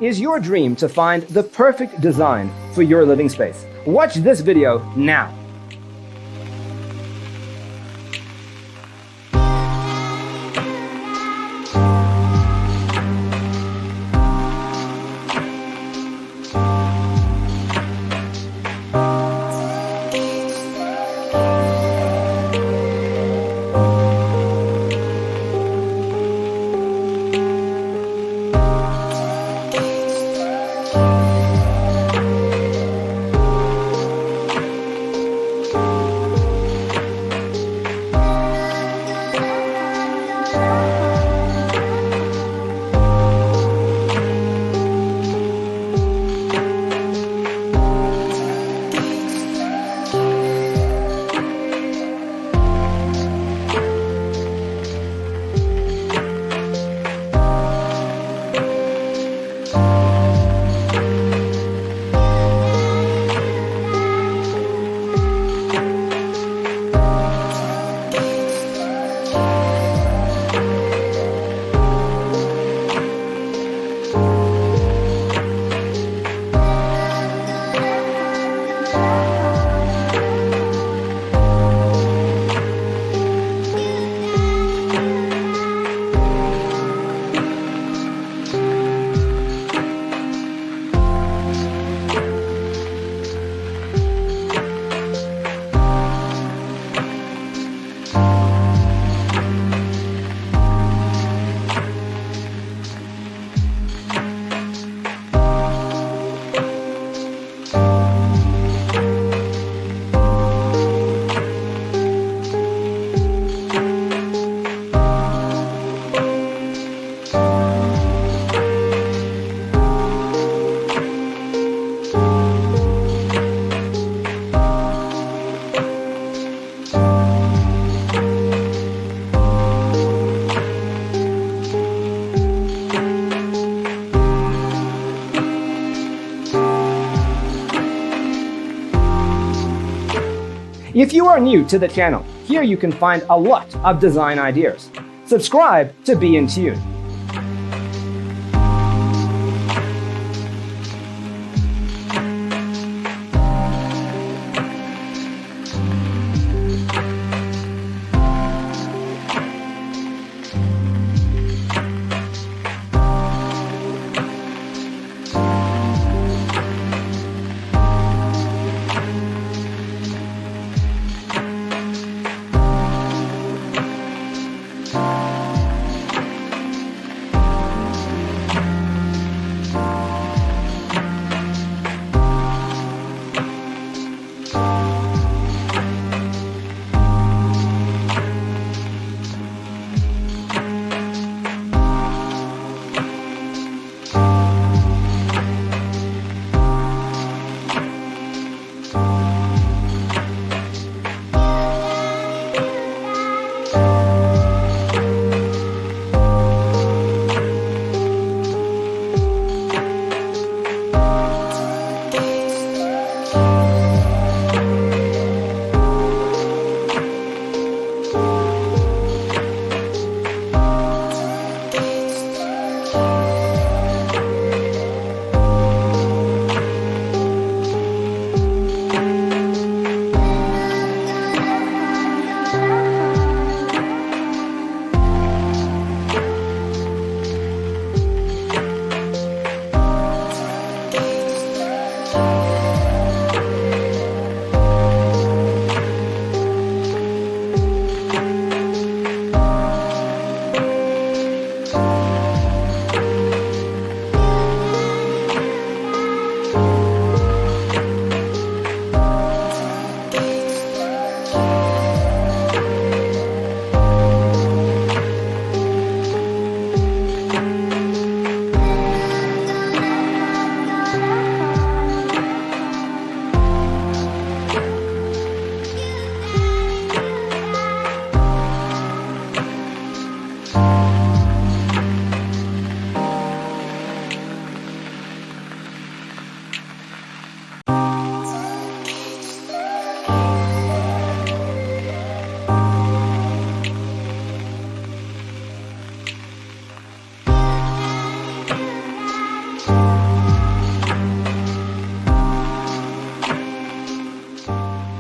is your dream to find the perfect design for your living space? Watch this video now. If you are new to the channel, here you can find a lot of design ideas. Subscribe to be in tune.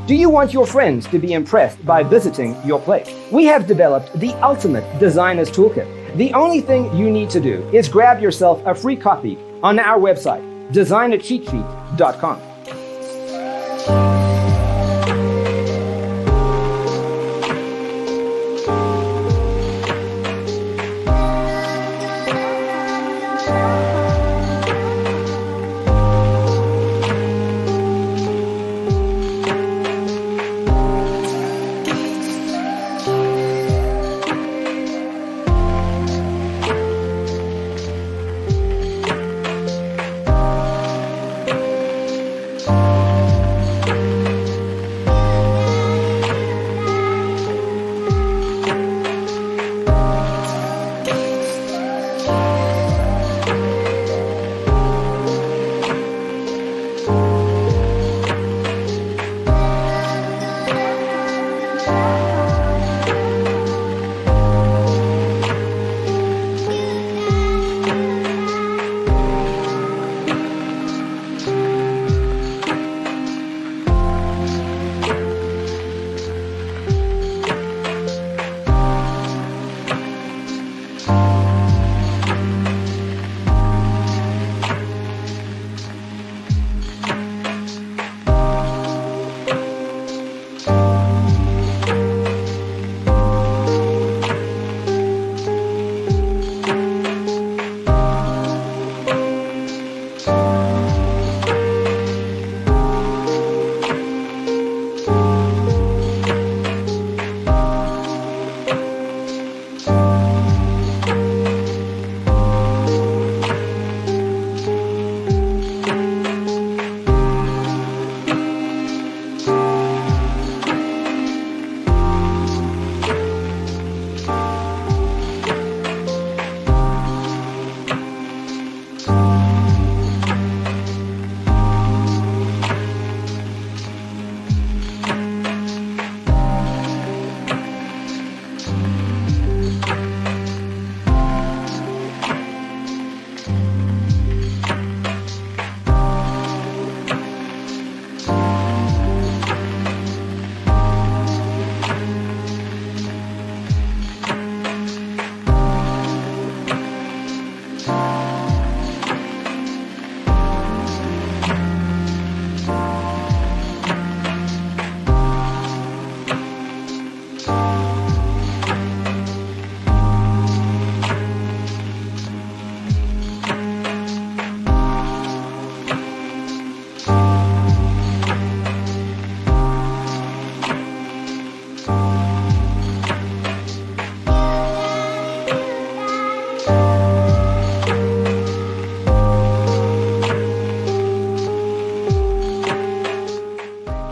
Do you want your friends to be impressed by visiting your place? We have developed the ultimate designer's toolkit. The only thing you need to do is grab yourself a free copy on our website, designercheatsheet.com.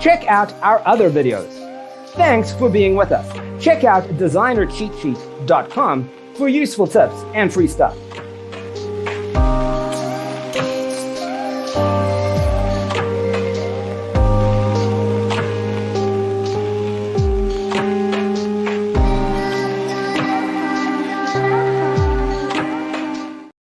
Check out our other videos. Thanks for being with us. Check out designercheatsheet.com for useful tips and free stuff.